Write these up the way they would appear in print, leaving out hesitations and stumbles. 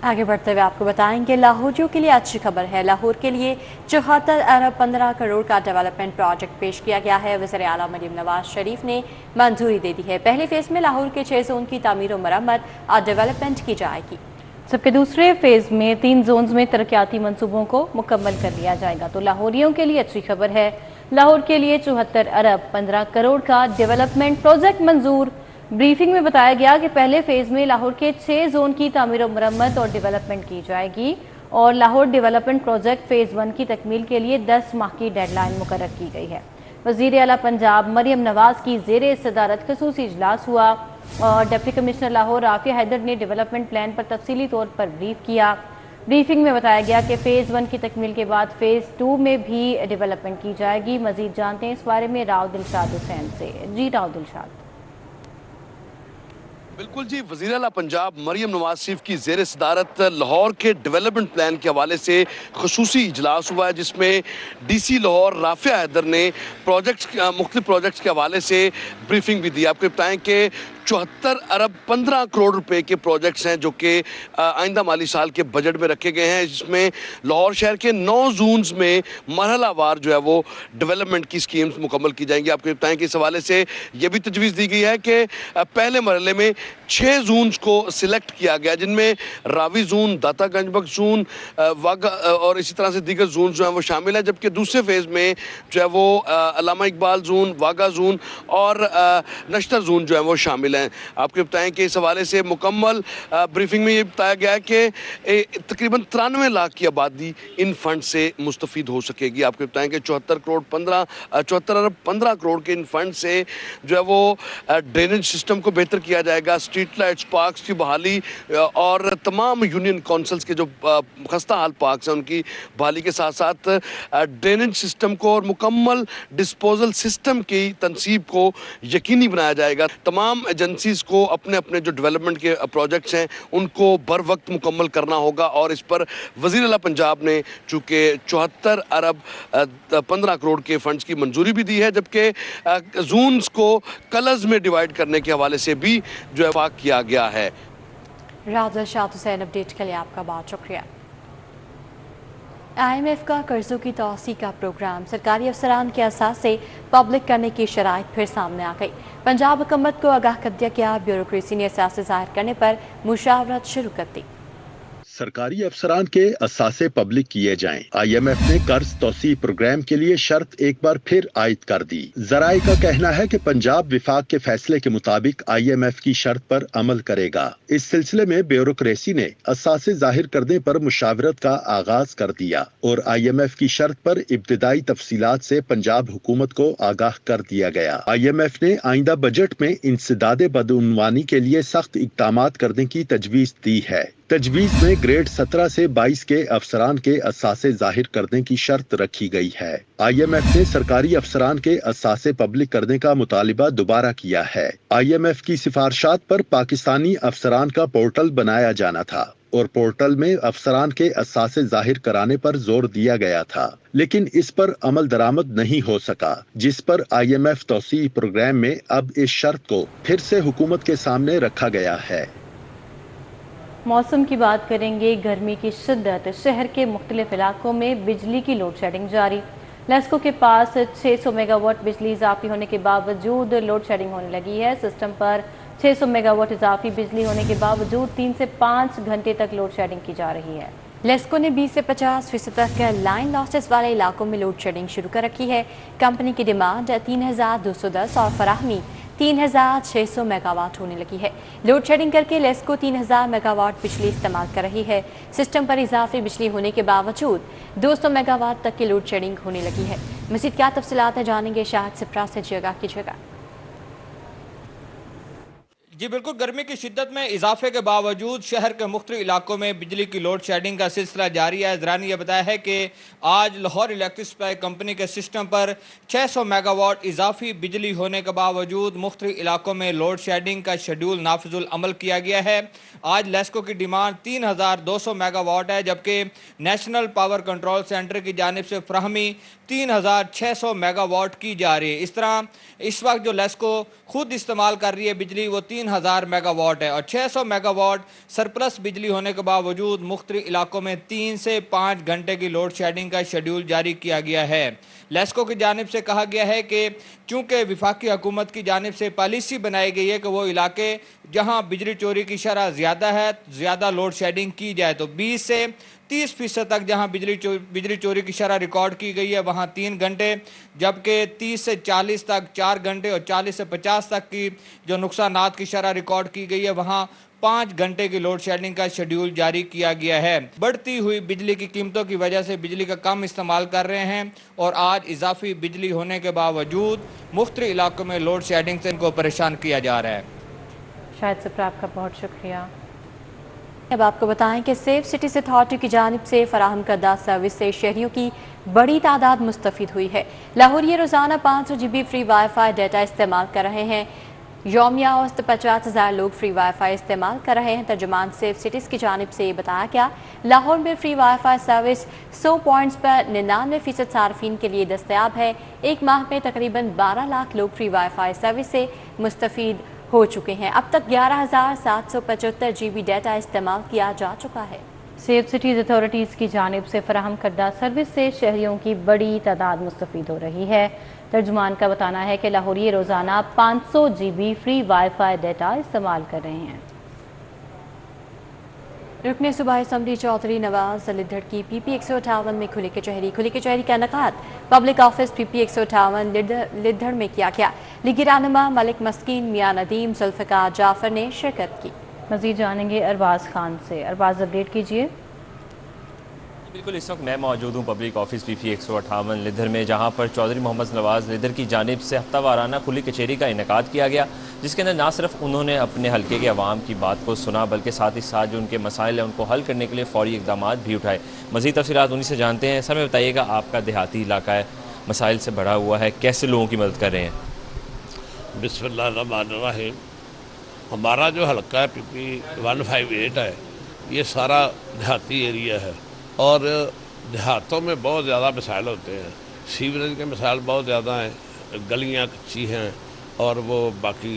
आगे बढ़ते हुए आपको बताएंगे लाहौरियों के लिए अच्छी खबर है। लाहौर के लिए 74 अरब 15 करोड़ का डेवलपमेंट प्रोजेक्ट पेश किया गया है। वज़ीर आला मरियम नवाज शरीफ ने मंजूरी दे दी है। पहले फेज में लाहौर के 6 जोन की तामीर और मरम्मत और डेवलपमेंट की जाएगी, जबकि दूसरे फेज में 3 जोन्स में तरक्याती मंसूबों को मुकम्मल कर लिया जाएगा। तो लाहौरियों के लिए अच्छी खबर है, लाहौर के लिए 74 अरब 15 करोड़ का डेवलपमेंट प्रोजेक्ट मंजूर। ब्रीफिंग में बताया गया कि पहले फेज में लाहौर के 6 जोन की तामीर और मरम्मत और डेवलपमेंट की जाएगी और लाहौर डेवलपमेंट प्रोजेक्ट फेज 1 की तकमील के लिए 10 माह की डेडलाइन मुकर्रर की गई है। वज़ीर आला पंजाब मरियम नवाज की ज़ेरे सदारत खसूसी इजलास हुआ और डिप्टी कमिश्नर लाहौर राफिया हैदर ने डेवलपमेंट प्लान पर तफसीली तौर पर ब्रीफ किया। ब्रीफिंग में बताया गया कि फेज 1 की तकमील के बाद फेज 2 में भी डेवलपमेंट की जाएगी। मजीद जानते हैं इस बारे में राव दिलशाद हुसैन से। जी राव दिलशाद। बिल्कुल जी, वज़ीर आला पंजाब मरियम नवाज शरीफ की ज़ेर सदारत लाहौर के डेवलपमेंट प्लान के हवाले से खसूसी इजलास हुआ है, जिसमें DC लाहौर राफिया हैदर ने मुख्तलिफ प्रोजेक्ट्स के हवाले से ब्रीफिंग भी दी। आपको बताएं कि 74 अरब 15 करोड़ रुपए के प्रोजेक्ट्स हैं जो कि आइंदा माली साल के बजट में रखे गए हैं, जिसमें लाहौर शहर के 9 जोन्स में मरहलावार जो है वो डेवलपमेंट की स्कीम्स मुकम्मल की जाएंगी। आपको बताएं कि इस हवाले से ये भी तजवीज़ दी गई है कि पहले मरहले में 6 जोन्स को सिलेक्ट किया गया, जिनमें रावी जोन, दाता गंजबख्श जोन, वागा और इसी तरह से दीगर जोन जो हैं वो शामिल हैं। जबकि दूसरे फेज़ में जो है वो अल्लामा इकबाल जोन, वागा जोन और नश्तर जोन जो है वो शामिल हैं। आपको बताएं कि इस हवाले से मुकम्मल ब्रीफिंग में ये बताया गया है कि तकरीबन 93 लाख की आबादी इन फंड से मुस्तफ़ीद हो सकेगी। आपको बताएं कि 74 अरब 15 करोड़ के इन फंड से जो है वो ड्रेनेज सिस्टम को बेहतर किया जाएगा, स्ट्रीट लाइट्स, पार्क्स की बहाली और तमाम यूनियन काउंसिल्स के जो खस्ता हाल पार्क्स हैं उनकी बहाली के साथ साथ ड्रेनेज सिस्टम को और मुकम्मल डिस्पोजल सिस्टम की तनसीब को यकीनी बनाया जाएगा। तमाम एजेंसीज को अपने अपने जो डेवलपमेंट के प्रोजेक्ट्स हैं उनको बर वक्त मुकम्मल करना होगा और इस पर वज़ीर आला पंजाब ने चूँकि 74 अरब 15 करोड़ के फंड्स की मंजूरी भी दी है, जबकि जोन्स को कलर्स में डिवाइड करने के हवाले से भी जो है किया गया है। राव शाह हुसैन अपडेट के लिए आपका बहुत शुक्रिया। IMF का कर्जों की तौसी का प्रोग्राम सरकारी अफसरान के असास से पब्लिक करने की शराइत फिर सामने आ गई। पंजाब हुकूमत को आगाह कर दिया गया, ब्यूरोक्रेसी ने असासे जाहिर करने पर मुशावरत शुरू कर दी। सरकारी अफसरान के असासे पब्लिक किए जाएं। IMF ने कर्ज तौसी प्रोग्राम के लिए शर्त एक बार फिर आयद कर दी। जराए का कहना है कि पंजाब विफाक के फैसले के मुताबिक IMF की शर्त पर अमल करेगा। इस सिलसिले में ब्यूरोक्रेसी ने असासे जाहिर करने पर मुशावरत का आगाज कर दिया और IMF की शर्त पर इब्तिदाई तफसीलात से पंजाब हुकूमत को आगाह कर दिया गया। IMF ने आइंदा बजट में इंसदादे बदउनवानी के लिए सख्त इक़दामात करने की तजवीज़ दी है। तजवीज़ में ग्रेड 17 से 22 के अफसरान के असासे जाहिर करने की शर्त रखी गई है। IMF ने सरकारी अफसरान के असासे पब्लिक करने का मुतालिबा दोबारा किया है। IMF की सिफारिशात पर पाकिस्तानी अफसरान का पोर्टल बनाया जाना था और पोर्टल में अफसरान के असासे जाहिर कराने पर जोर दिया गया था, लेकिन इस पर अमल दरामद नहीं हो सका, जिस पर IMF तौसी प्रोग्राम में अब इस शर्त को फिर से हुकूमत के सामने रखा गया है। मौसम की बात करेंगे। गर्मी की शिद्दत, शहर के मुख्तलिफ इलाकों में बिजली की लोड शेडिंग जारी। लेस्को के पास 600 मेगावाट बिजली इजाफी होने के बावजूद लोड शेडिंग होने लगी है। सिस्टम पर 600 मेगावाट इजाफी बिजली होने के बावजूद 3 से 5 घंटे तक लोड शेडिंग की जा रही है। लेस्को ने 20 से 50% तक लाइन लॉसेस वाले इलाकों में लोड शेडिंग शुरू कर रखी है। कंपनी की डिमांड 3210 और फराहमी 3600 मेगावाट होने लगी है। लोड शेडिंग करके लेस्को 3000 मेगावाट बिजली इस्तेमाल कर रही है। सिस्टम पर इजाफी बिजली होने के बावजूद 200 मेगावाट तक की लोड शेडिंग होने लगी है। मज़ीद क्या तफसीलात है जानेंगे शाहिद सिप्रा से। जगह की जगह जी बिल्कुल, गर्मी की शिद्दत में इजाफे के बावजूद शहर के मुख्तलिफ इलाकों में बिजली की लोड शेडिंग का सिलसिला जारी है। ज़रा ने यह बताया है कि आज लाहौर इलेक्ट्रिक सप्लाई कंपनी के सिस्टम पर 600 मेगावाट इजाफी बिजली होने के बावजूद मुख्तलिफ इलाकों में लोड शेडिंग का शेड्यूल नाफिजुल अमल किया गया है। आज लेस्को की डिमांड 3200 मेगावाट है, जबकि नेशनल पावर कंट्रोल सेंटर की जानिब से फ्राहमी 3600 मेगावाट की जा रही है। इस तरह इस वक्त जो लेस्को खुद इस्तेमाल कर रही है बिजली वो 3000 मेगावाट है और 600 मेगावाट सरप्लस बिजली होने के बावजूद मुख्तलिफ इलाकों में 3 से 5 घंटे की लोड शेडिंग का शेड्यूल जारी किया गया है। लेस्को की जानिब से कहा गया है कि चूँकि वफाकी हुकूमत की जानिब से पॉलिसी बनाई गई है कि वो इलाके जहाँ बिजली चोरी की शरह ज़्यादा है, ज़्यादा लोड शेडिंग की जाए, तो 20 से 30% तक जहां बिजली चोरी की शरह रिकॉर्ड की गई है वहां 3 घंटे, जबकि 30 से 40 तक 4 घंटे और 40 से 50 तक की जो नुकसानात की शरह रिकॉर्ड की गई है वहां 5 घंटे की लोड शेडिंग का शेड्यूल जारी किया गया है। बढ़ती हुई बिजली की कीमतों की वजह से बिजली का कम इस्तेमाल कर रहे हैं और आज इजाफी बिजली होने के बावजूद मुख्तलिफ इलाकों में लोड शेडिंग से इनको परेशान किया जा रहा है। शायद से आपका बहुत शुक्रिया। अब आपको बताएं कि सेफ सिटीज अथॉरिटी की जानिब से फराहम करदा सर्विस से शहरियों की बड़ी तादाद मुस्तफिद हुई है। लाहौर ये रोज़ाना 500 GB फ्री वाईफाई डाटा इस्तेमाल कर रहे हैं। यौमिया औसत 50,000 लोग फ्री वाईफाई इस्तेमाल कर रहे हैं। तर्जुमान सेफ सिटीज़ की जानिब से बताया गया, लाहौर में फ्री वाईफाई सर्विस 100 पॉइंट्स पर 99% सार्फिन के लिए दस्तयाब है। एक माह में तकरीबन 12 लाख लोग फ्री वाईफाई सर्विस से मुस्तफिद हो चुके हैं। अब तक 11,775 GB डाटा इस्तेमाल किया जा चुका है। सेफ सिटीज़ अथॉरिटीज़ की जानिब से फराहम करदा सर्विस से शहरियों की बड़ी तादाद मुस्तफीद हो रही है। तर्जुमान का बताना है कि लाहौरी रोज़ाना 500 GB फ्री वाईफाई डाटा इस्तेमाल कर रहे हैं। रुकने सूबाई असम्बली चौधरी नवाज लिद्धड़ की PP 158 में खुली कचहरी का इनेकाद पब्लिक ऑफिस PP 158 लिद्धड़ में किया गया। लीगी रहनुमा मलिक मस्कीन, मियां नदीम, जुल्फ़िकार जाफर ने शिरकत की। मज़ीद जानेंगे अरबाज खान से। अरबाज, अपडेट कीजिए। बिल्कुल, इस वक्त मैं मौजूद हूँ पब्लिक ऑफिस PP 158 लिद्धड़ में, जहाँ पर चौधरी मोहम्मद नवाज लिद्धड़ की जानिब से हफ्ता वाराना खुली कचहरी का इनेकाद किया गया, जिसके अंदर ना सिर्फ उन्होंने अपने हल्के के अवाम की बात को सुना बल्कि साथ ही साथ जो उनके मसाइल हैं उनको हल करने के लिए फौरी इकदाम भी उठाए। मज़ीद तफसीलात उन्हीं से जानते हैं। सर, में बताइएगा, आपका देहाती इलाका है, मसाइल से भरा हुआ है, कैसे लोगों की मदद कर रहे हैं? बिस्मिल्लाहिर्रहमानिर्रहीम। हमारा जो हल्का है PP 158 है, ये सारा देहाती एरिया है और देहातों में बहुत ज़्यादा मसाइल होते हैं। सीवरेज के मसाइल बहुत ज़्यादा हैं, गलियाँ कच्ची हैं और वो बाकी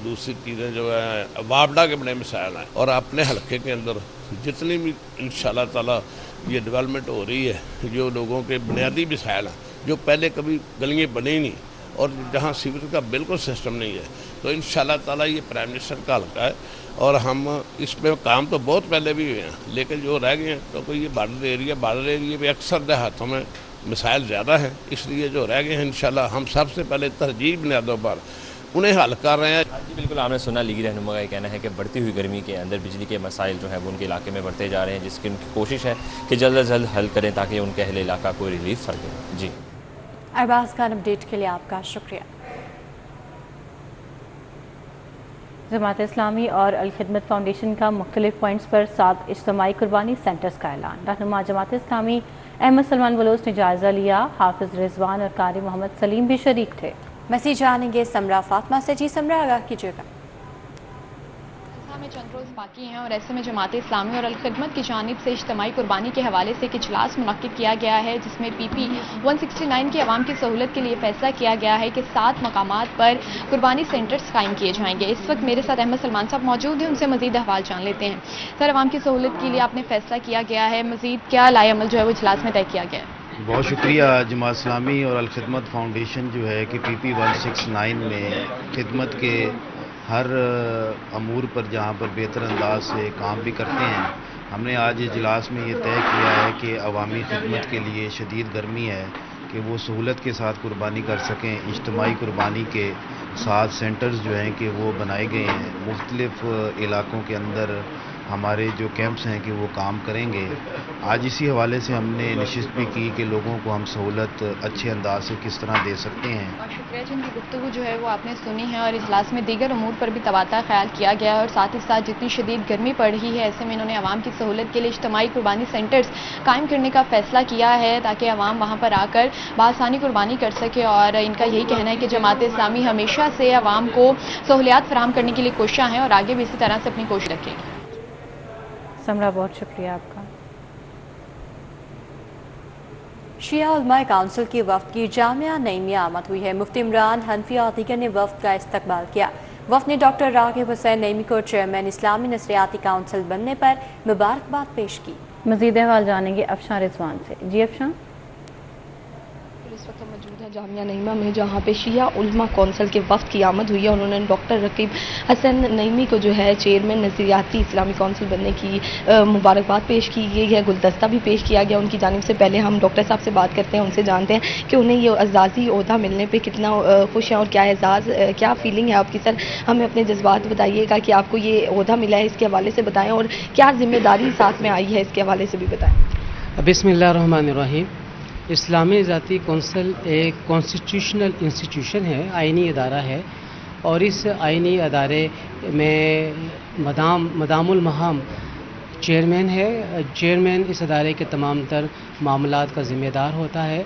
दूसरी चीज़ें जो है वापडा के बड़े मसाइल हैं। और अपने हल्के के अंदर जितनी भी इंशाल्लाह ताला ये डेवलपमेंट हो रही है, जो लोगों के बुनियादी मसाइल हैं, जो पहले कभी गलियाँ बनी ही नहीं और जहाँ सीवरेज का बिल्कुल सिस्टम नहीं है, तो इंशाल्लाह ताला ये प्राइम मिनिस्टर का हल्का है और हम इस पे काम तो बहुत पहले भी हुए हैं, लेकिन जो रह गए हैं तो ये बॉर्डर एरिया पे अक्सर देहातों में मिसाइल ज़्यादा हैं, इसलिए जो रह गए हैं इंशाल्लाह हम सबसे पहले तरजीह बुनियादों पर उन्हें हल कर रहे हैं। जी बिल्कुल, आपने सुना लीगी रहनुमा का ये कहना है कि बढ़ती हुई गर्मी के अंदर बिजली के मसाइल जो है वो उनके इलाके में बढ़ते जा रहे हैं, जिसकी उनकी कोशिश है कि जल्द अज जल्द हल करें ताकि उनके अहले इलाका को रिलीफ सके। जी अरबाज खान, अपडेट के लिए आपका शुक्रिया। जमात इस्लामी और अल खिदमत फाउंडेशन का मुख्तलिफ पॉइंट्स पर 7 इज्तिमाई कुर्बानी सेंटर्स का ऐलान। रहनुमा जमात इस्लामी अहमद सलमान बलोच ने जायज़ा लिया। हाफिज रिजवान और कारी मोहम्मद सलीम भी शरीक थे। मसीह जानेंगे समरा फातिमा से। जी समरा, आगाह कीजिएगा। में चंद रोज़ बाकी हैं और ऐसे में जमात इस्लामी और अल खिदमत की जानिब से इज्तिमाई कुर्बानी के हवाले से एक इजलास मुनक्किद किया गया है, जिसमें PP 169 के अवाम की सहूलत के लिए फैसला किया गया है कि 7 मकामात पर कुर्बानी सेंटर्स कायम किए जाएंगे। इस वक्त मेरे साथ अहमद सलमान साहब मौजूद हैं, उनसे मजीद अहवाल जान लेते हैं। सर, अवाम की सहूलत के लिए आपने फैसला किया गया है, मजीद क्या लाए अमल जो है वो इजलास में तय किया गया है? बहुत शुक्रिया। जमात इस्लामी और अल खिदमत फाउंडेशन जो है कि PP 169 में खिदमत के हर अमूर पर जहाँ पर बेहतर अंदाज से काम भी करते हैं, हमने आज इजलास में ये तय किया है कि अवामी खिदमत के लिए शदीद गर्मी है कि वो सहूलत के साथ कुर्बानी कर सकें। इज्तिमाई कुर्बानी के 7 सेंटर्स जो हैं कि वो बनाए गए हैं। मुख्तलिफ इलाकों के अंदर हमारे जो कैंप्स हैं कि वो काम करेंगे। आज इसी हवाले से हमने नशिस्त भी की कि लोगों को हम सहूलत अच्छे अंदाज से किस तरह दे सकते हैं। और शुक्रिया जिनकी गुफ्तगू जो है वो आपने सुनी है और इजलास में दीगर अमूर पर भी तबादला ख्याल किया गया है और साथ ही साथ जितनी शदीद गर्मी पड़ रही है, ऐसे में इन्होंने अवाम की सहूलत के लिए इज्तिमाई कुर्बानी सेंटर्स कायम करने का फैसला किया है ताकि अवाम वहाँ पर आकर बासानी कुर्बानी कर सके। और इनका यही कहना है कि जमात इस्लामी हमेशा से अवाम को सहूलियात फराहम करने के लिए कोशिश हैं और आगे भी इसी तरह से अपनी कोशिश रखेंगे। समरा, बहुत शुक्रिया आपका। शिया उलमाए काउंसिल की वफ्द की जामिया नईमिया आमद हुई है। मुफ्ती इमरान हनफी और दीगर ने वफ्द का इस्तकबाल किया। वफ़द ने डॉक्टर रागिब हुसैन नईमी को चेयरमैन इस्लामी नसरियाती काउंसिल बनने पर मुबारकबाद पेश की। मज़ीद अहवाल जानेंगे अफशान रिजवान से। जी अफशान। इस वक्त मौजूद है जामिया नईमा में, जहाँ पे शिया उलमा कौंसिल के वफ़द की आमद हुई है और उन्होंने डॉक्टर रागिब हुसैन नईमी को जो है चेयरमैन नज़रियाती इस्लामी कौंसिल बनने की मुबारकबाद पेश की गई है। गुलदस्ता भी पेश किया गया उनकी जानिब से। पहले हम डॉक्टर साहब से बात करते हैं, उनसे जानते हैं कि उन्हें ये एजाज़ी ओहदा मिलने पर कितना खुश हैं और क्या एजाज़ क्या फीलिंग है आपकी। सर, हमें अपने जज्बात बताइएगा कि आपको ये ओहदा मिला है, इसके हवाले से बताएँ और क्या जिम्मेदारी साथ में आई है, इसके हवाले से भी बताएँ। बिस्मिल्लाहिर्रहमानिर्रहीम। इस्लामी ज़ाती कौंसिल एक कॉन्स्टिट्यूशनल इंस्टीट्यूशन है, आइनी अदारा है, और इस आइनी अदारे में मदामुल महाम चेयरमैन है। चेयरमैन इस अदारे के तमाम तर मामलात का ज़िम्मेदार होता है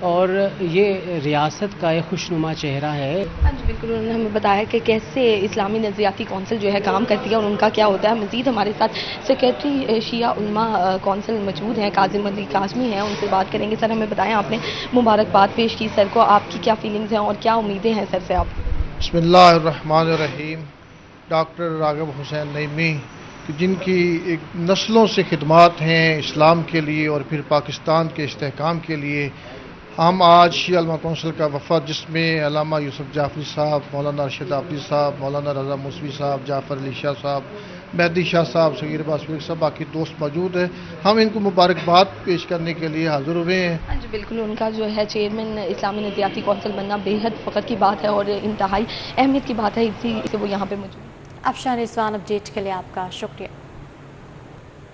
और ये रियासत का एक खुशनुमा चेहरा है। हाँ जी बिल्कुल, उन्होंने हमें बताया कि कैसे इस्लामी नज़रियाती कौंसिल जो है काम करती है और उनका क्या होता है। मज़ीद हमारे साथ सेक्रेटरी शिया उलमा कौंसिल मौजूद हैं, काजिम अली काज़मी हैं, उनसे बात करेंगे। सर, हमें बताएं, आपने मुबारकबाद पेश की सर को, आपकी क्या फीलिंग्स हैं और क्या उम्मीदें हैं सर से आप? बिस्मिल्लाहिर्रहमानिर्रहीम। डॉक्टर रागिब हुसैन नईमी जिनकी एक नस्लों से खिदमात हैं इस्लाम के लिए और फिर पाकिस्तान के इस्तेहकाम के लिए, हम आज शिया उलमा कौंसिल का वफ़द, जिसमें अल्लामा यूसुफ जाफरी साहब, मौलाना अरशद आफरी साहब, मौलाना रज़ा मुसवी साहब, जाफ़र अली शाह साहब, मेहदी शाह साहब, सगीर अब्बास फ़रीक साहब, बाकी दोस्त मौजूद है। हम इनको मुबारकबाद पेश करने के लिए हाज़िर हुए हैं। हाँ जी बिल्कुल, उनका जो है चेयरमैन इस्लामी नज़रियाती कौंसिल बनना बेहद फ़ख्र की बात है और इंतहाई अहमियत की बात है, इसी से वो यहाँ पर मौजूद। अफशान रिजवान, अपडेट के लिए आपका शुक्रिया।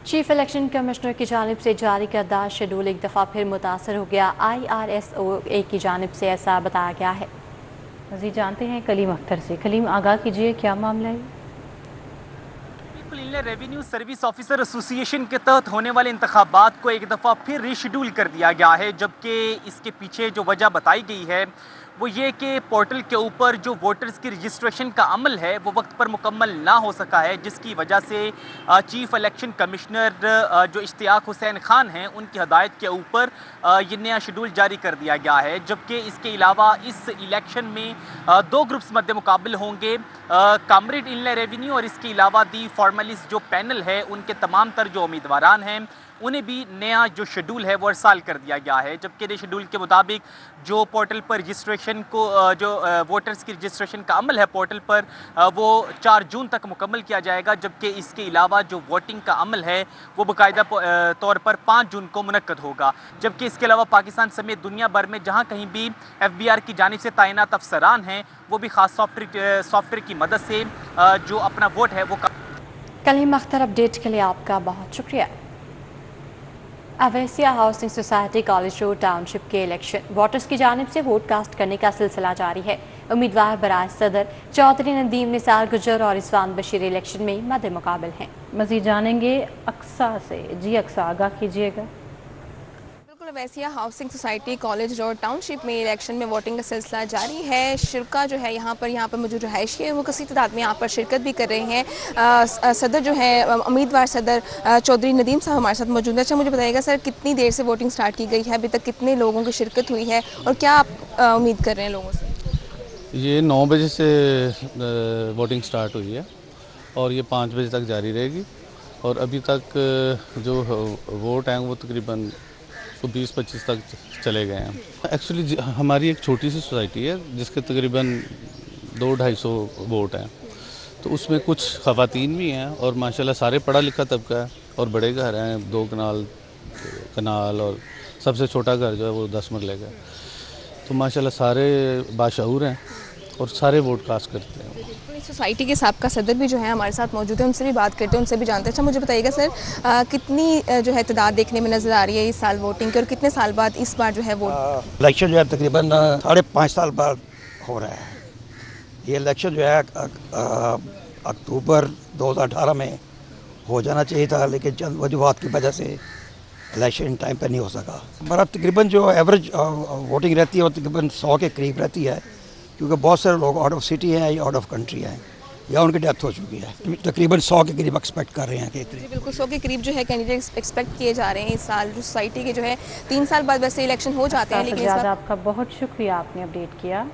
चीफ इलेक्शन कमिश्नर की जानिब से जारी करदा शेड्यूल एक दफ़ा फिर मुतासर हो गया। IRSOA की जानिब से ऐसा बताया गया है। मज़ीद जानते हैं कलीम अख्तर से। कलीम, आगाह कीजिए, क्या मामला है? बिल्कुल, inland revenue service officer association के तहत होने वाले इंतखाबात को एक दफ़ा फिर रीशेड्यूल कर दिया गया है, जबकि इसके पीछे जो वजह बताई गई है वो ये कि पोर्टल के ऊपर जो वोटर्स की रजिस्ट्रेशन का अमल है वो वक्त पर मुकम्मल ना हो सका है, जिसकी वजह से चीफ इलेक्शन कमिश्नर जो इश्तियाक हुसैन खान हैं उनकी हदायत के ऊपर ये नया शेड्यूल जारी कर दिया गया है। जबकि इसके अलावा इस इलेक्शन में दो ग्रुप्स मद्दे मुकाबिल होंगे, कामरेड इनलैंड रेवेन्यू और इसके अलावा दी फॉर्मलिस्ट जो पैनल है उनके तमाम तर जो उम्मीदवारान हैं उन्हें भी नया जो शेड्यूल है वो अरसाल कर दिया गया है। जबकि नए शेड्यूल के मुताबिक जो पोर्टल पर रजिस्ट्रेशन को जो वोटर्स की रजिस्ट्रेशन का अमल है पोर्टल पर वो 4 जून तक मुकम्मल किया जाएगा, जबकि इसके अलावा जो वोटिंग का अमल है वो बाकायदा तौर पर 5 जून को मुनक्कद होगा। जबकि इसके अलावा पाकिस्तान समेत दुनिया भर में जहाँ कहीं भी FBR की जानिब से तैनात अफसरान हैं वो भी ख़ास सॉफ्टवेयर की मदद से जो अपना वोट है वो। कलीम अख्तर, अपडेट के लिए आपका बहुत शुक्रिया। Awaisia housing society college road township के इलेक्शन वोटर्स की जानिब से वोट कास्ट करने का सिलसिला जारी है। उम्मीदवार बराए सदर चौधरी नदीम निसार गुजर और इस्वान बशीर इलेक्शन में मद्दे मुकाबिल हैं। मज़ीद जानेंगे अक्सा से। जी अक्सा, आगाह कीजिएगा। Awaisia housing society college road township में इलेक्शन में वोटिंग का सिलसिला जारी है। शिरका जो है यहाँ पर मौजूद रहायशी है वो कसी तादाद में यहाँ पर शिरकत भी कर रहे हैं। सदर जो है उम्मीदवार सदर चौधरी नदीम साहब हमारे साथ मौजूद है। अच्छा, मुझे बताइएगा सर, कितनी देर से वोटिंग स्टार्ट की गई है, अभी तक कितने लोगों की शिरकत हुई है और क्या आप उम्मीद कर रहे हैं लोगों से? ये 9 बजे से वोटिंग स्टार्ट हुई है और ये 5 बजे तक जारी रहेगी और अभी तक जो वोट हैं वो तकरीबन 20-25 तक चले गए हैं। एक्चुअली हमारी एक छोटी सी सोसाइटी है जिसके तकरीबन 200-250 वोट हैं, तो उसमें कुछ ख़वातीन भी हैं और माशाल्लाह सारे पढ़ा लिखा तबका है और बड़े घर हैं, 2 कनाल और सबसे छोटा घर जो है वो 10 मरले का। तो माशाल्लाह सारे बाशऊर हैं और सारे वोट कास्ट करते हैं। सोसाइटी के साबका सदर भी जो है हमारे साथ मौजूद है, उनसे भी बात करते हैं, उनसे भी जानते हैं। अच्छा, मुझे बताइएगा सर, कितनी जो है तादाद देखने में नज़र आ रही है इस साल वोटिंग की और कितने साल बाद इस बार जो है वोट? इलेक्शन जो है तकरीबन 5.5 साल बाद हो रहा है। ये इलेक्शन जो है अक्टूबर 2018 में हो जाना चाहिए था, लेकिन चंद वजूहात की वजह से इलेक्शन टाइम पर नहीं हो सका। हमारा तकरीबन जो एवरेज वोटिंग रहती है वो तकरीबन 100 के करीब रहती है, क्योंकि बहुत सारे लोग आउट ऑफ सिटी हैं या आउट ऑफ कंट्री हैं या उनकी डेथ हो चुकी है। तकरीबन 100 के करीब एक्सपेक्ट कर रहे हैं कि इतनी। बिल्कुल 100 के करीब जो है कैंडिडेट एक्सपेक्ट किए जा रहे हैं इस साल। जो सोसाइटी के जो है 3 साल बाद वैसे इलेक्शन हो जाते हैं, लेकिन आपका बहुत शुक्रिया, आपने अपडेट किया।